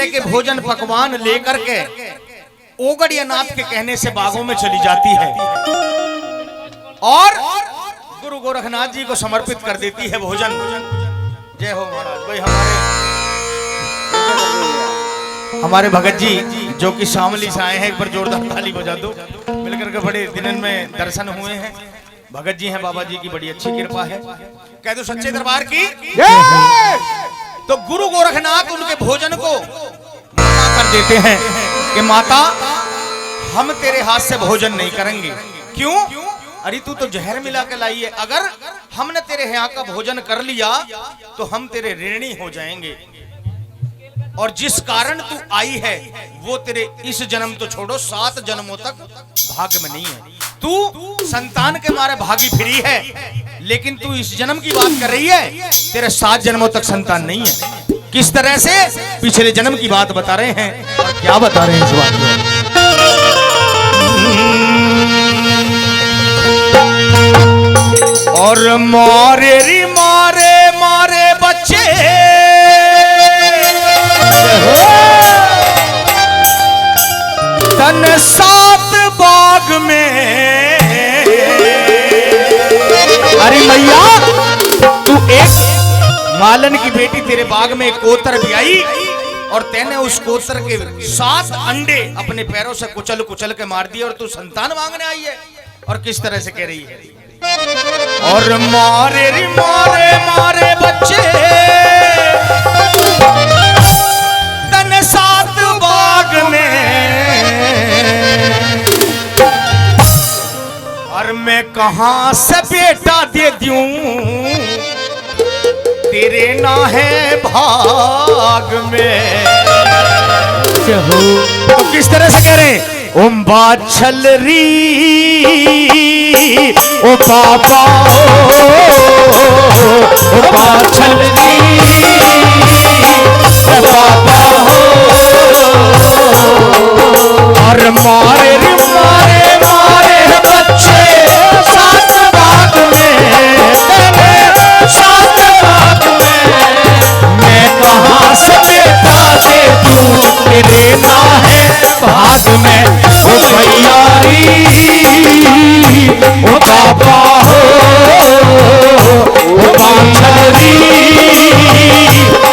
तरह के भोजन पकवान लेकर के ओगड़िया नाथ के कहने से बागों में चली जाती है और गुरु गोरखनाथ जी को समर्पित कर देती है भोजन। जय हो महाराज। भाई हमारे भगत जी जो कि शामली से आए हैं, एक बार जोरदार ताली बजा दो। मिलकर के बड़े दिन में दर्शन हुए हैं। भगत जी हैं, बाबा जी की बड़ी अच्छी कृपा है। कह दो सच्चे दरबार की। तो गुरु गोरखनाथ उनके भोजन को मना कर देते हैं कि माता हम तेरे हाथ से भोजन नहीं करेंगे। क्यों? अरे तू तो जहर मिला के लाई है, अगर हमने तेरे यहाँ का भोजन कर लिया तो हम तेरे ऋणी हो जाएंगे और जिस कारण तू आई है वो तेरे इस जन्म तो छोड़ो 7 जन्मों तक भाग्य में नहीं है। तू संतान के मारे भागी फिरी है, लेकिन तू इस जन्म की बात कर रही है, तेरे 7 जन्मों तक संतान नहीं है। किस तरह से? पिछले जन्म की बात बता रहे हैं। और क्या बता रहे हैं इस बात में? और मारे री मारे मारे बच्चे तन 7 बाग में। अरे मैया तू एक मालन की बेटी तेरे बाग में एक कोतर भी आई और तेने उस कोतर के 7 अंडे अपने पैरों से कुचल कुचल के मार दिए और तू संतान मांगने आई है। और किस तरह से कह रही है? और मारे रे मारे मारे बच्चे तन 7 बाग में। और मैं कहां से बेटा दे दूं तेरे ना है भाग में। तो किस तरह से कह रहे? ओम बाछल री ओ बाबा ओ बाछल री ओ बाबा और मारे रे मारे मारे बच्चे 7 बाग में। 7 बाग में मैं कहां से बेटा दे दूं तेरे ना है भाग में। ओ भैयारी ओ बाबा हो ओ बाछरी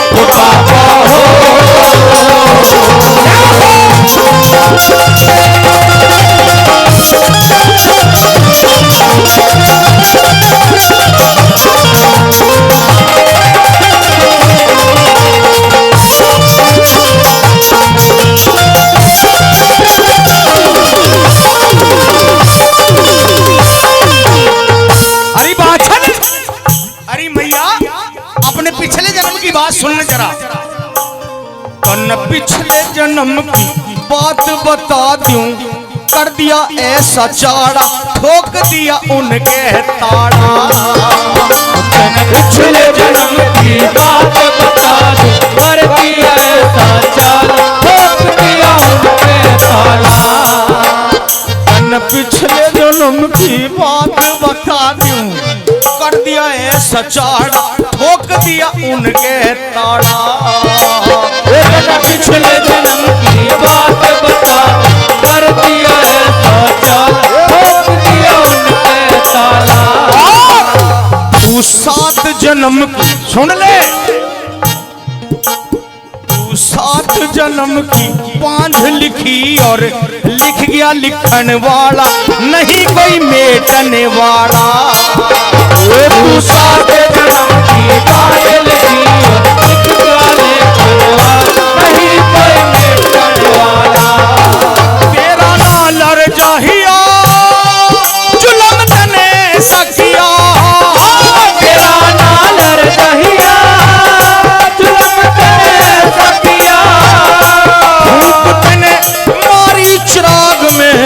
ओ बाबा हो। सुन जरा तन पिछले जन्म की बात बता दूं, कर दिया ऐसा चाड़ा ठोक दिया उनके ताड़ा। तन पिछले जन्म की बात बता दूं, कर दिया ऐसा चाड़ा ठोक दिया उनके ताड़ा। तन पिछले जन्म की बात बता दूं, कर दिया ऐसा चाड़ा ठोक दिया उनके ताड़ा। पिछले जन्म की बात बता कर दिया ऐसा चाड़ा ठोक दिया उनके ताड़ा। तू 7 जन्म की सुन ले, तू 7 जन्म की पांध लिखी और लिख गया लिखन वाला, नहीं कोई मेटने वाला। तू 7 जन्म की बात लिखी और लिख गया लिखन वाला, नहीं कोई मेटने वाला। तेरा ना लड़ जाहिया जुलम तने सखिया, तेरा ना लड़ जाहिया जुलम तने सखिया। धूप तने मारी चिराग में,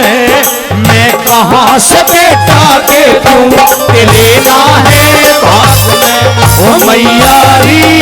मैं कहां से बेटा के दूं, ते लेना है भाग में। ओ मैया री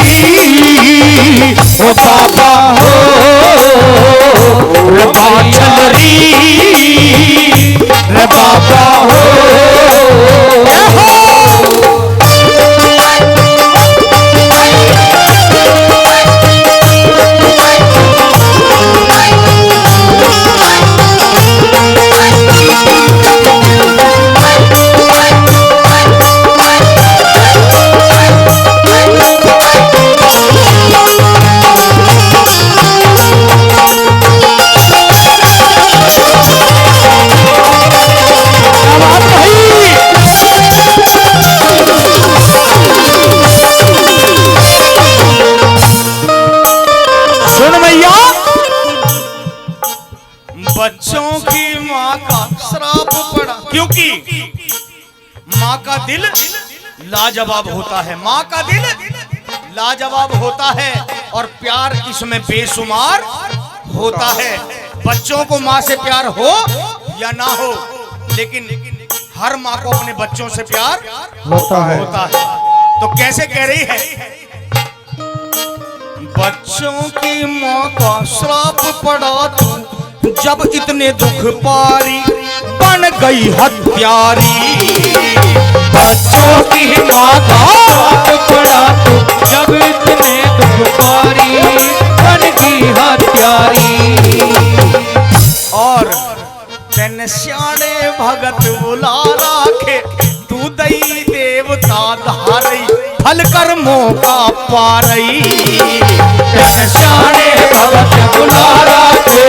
मैया बच्चों की माँ का श्राप पड़ा, क्योंकि माँ का दिल लाजवाब होता है, माँ का दिल लाजवाब होता है और प्यार इसमें बेशुमार होता है। बच्चों को माँ से प्यार हो या ना हो, लेकिन हर माँ को अपने बच्चों से प्यार होता है। तो कैसे कह रही है, बच्चों की माँ का श्राप पड़ा तू जब इतने दुख पारी बन गई हत्यारी। बच्चों की माँ का श्राप पड़ा तू जब इतने दुख पारी बन गई हत्यारी। और तेन श्याणे भगत बुला राखे तू दई देवता धारई फल कर्मों का पारई। तेन श्याणे भगत बुला राखे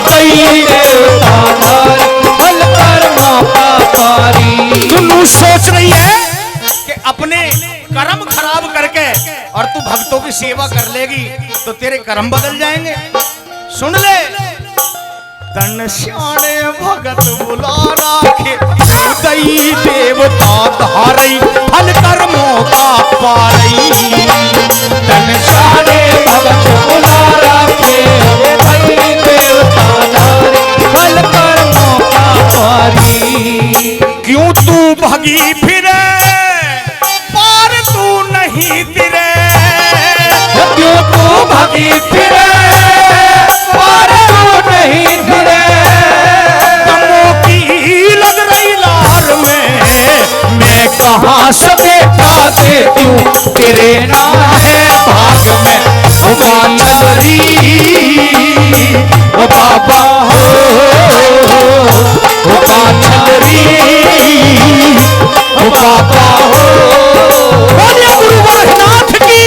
दई देवता धारई फल कर्मों का पारी। तू सोच रही है कि अपने कर्म खराब करके और तू भक्तों की सेवा कर लेगी तो तेरे कर्म बदल जाएंगे। सुन ले, तन श्याणे भगत बुला राखे दई देवता धारई फल कर्मों का पारई। तन श्याणे भगत बुला राखे दई देवता धारई फल कर्मों का पारी। क्यों तू भगी फिरे पार तू नहीं तिरे, क्यों तू भगी फिरे पार तू नहीं फिरे। कमों की लग रही लार में मैं कहाँ से बेटा दे दूं तेरे नाम है भाग में। ओ चंदरी ओ बाबा हो, ओ चंदरी ओ बाबा हो। बोलिए गुरु वासनाथ की,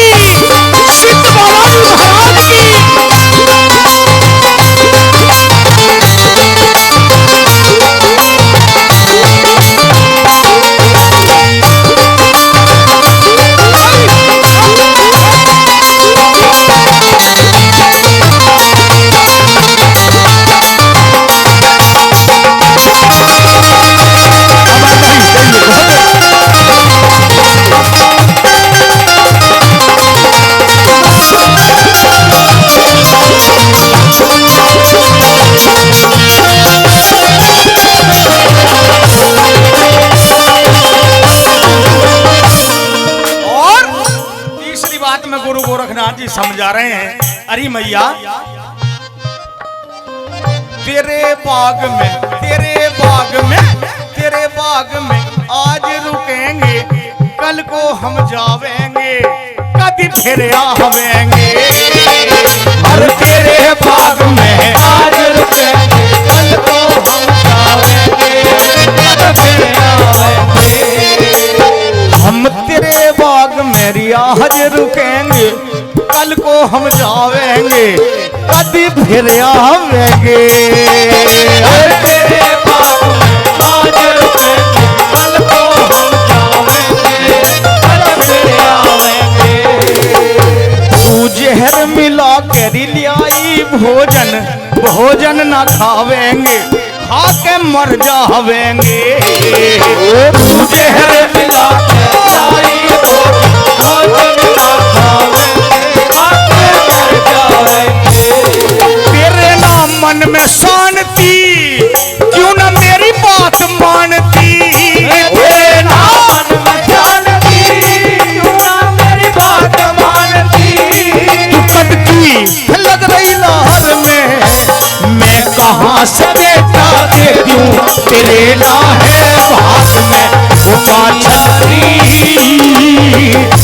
सिद्ध बालाजी महाराज की। गुरु गोरखनाथ जी समझा रहे हैं, अरे मैया तेरे बाग में आज रुकेंगे, कल को हम जावेंगे, कभी फिर आवेंगे। और तेरे बाग में आज रुकेंगे, कल को हम जावेंगे, कभी फिर आवेंगे। हम तेरे बाग में रियाज रुकेंगे, कल को हम जावेंगे, कभी फिर आवेंगे। तेरे बाग में आज रुकेंगे, कल को हम जावेंगे, कभी फिर आवेंगे। तू जहर मिला कर लियाई भोजन न खावेंगे, खा के मर जावेंगे। तू जहर मिला कर लाई भोजन न खावेंगे, खा के मर जावेंगे। तेरे नाम मन में शांति, क्यों न मेरी बात मानती। तेरे नाम मन में शांति, क्यों न मेरी बात मानती। तू कटकी लग रही लहर में, मैं कहाँ से बेटा दे दूं तेरे ना है भाग में। ओ माछरी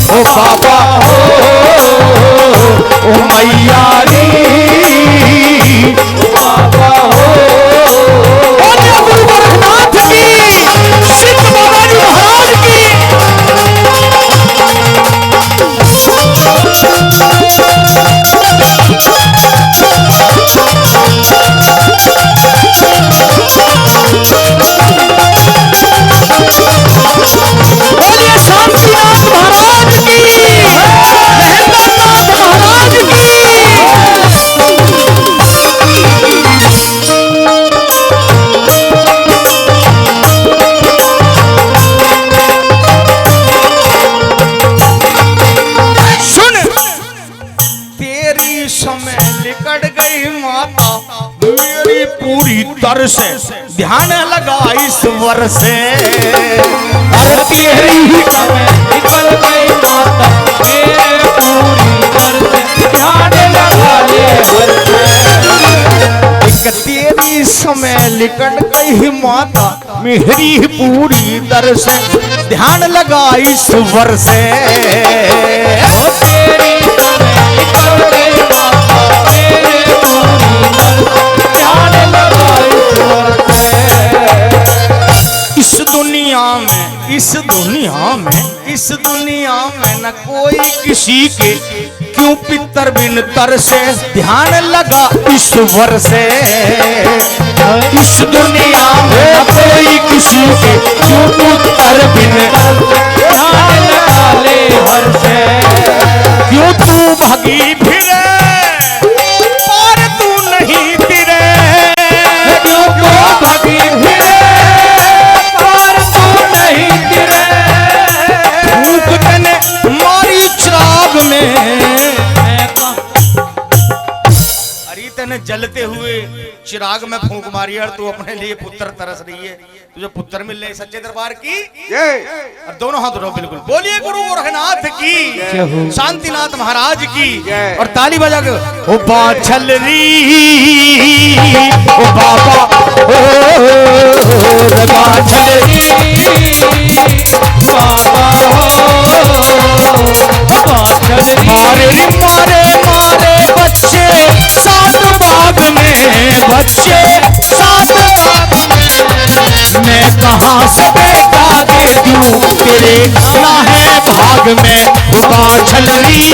ओ बाबा हो, ओ मैयारी ओ बाबा हो। बोलिए गुरु गोरखनाथ की, सिद्ध बालाजी महाराज की। बोलिए शांतिनाथ महाराज की, महेंद्रनाथ महाराज की। माता मेरी पूरी तरह से ध्यान लगा ईश्वर से। अरे तेरी समय निकल गई माता मेरे पूरी तरह से ध्यान लगा ले हर से। तेरी समय निकट गई माता मेरी पूरी तरह से ध्यान लगा ईश्वर से। ओ तेरी समय निकल गई माता मेरे पूरी तरह से ध्यान लगा ईश्वर से। इस दुनिया में न कोई किसी के क्यों पितर बिन तर से ध्यान लगा ईश्वर से। इस दुनिया में न कोई किसी के क्यों पितर बिन ध्यान लगा ले हर से। क्यों तू भगी फिरे और तू नहीं तिरे। क्यों तू भगी फिरे और तू नहीं तिरे। भूख तने मारी चिराग में अरे तने जलते हुए चिराग में फूंक मारी और तू अपने लिए पुत्र तरस रही है। तुझे पुत्र मिल रहे सच्चे दरबार की और दोनों हाथ उठाओ बिल्कुल बोलिए गुरु गोरखनाथ की शांतिनाथ महाराज की और ताली बजा के ओ बाछल री ओ बाबा ओ बाछल री बाबा मारे रे मारे मारे बच्चे सात बाग में बच्चे सात बाग में मैं कहाँ से बेटा दे दूं तेरे ना है भाग में वो बाछल री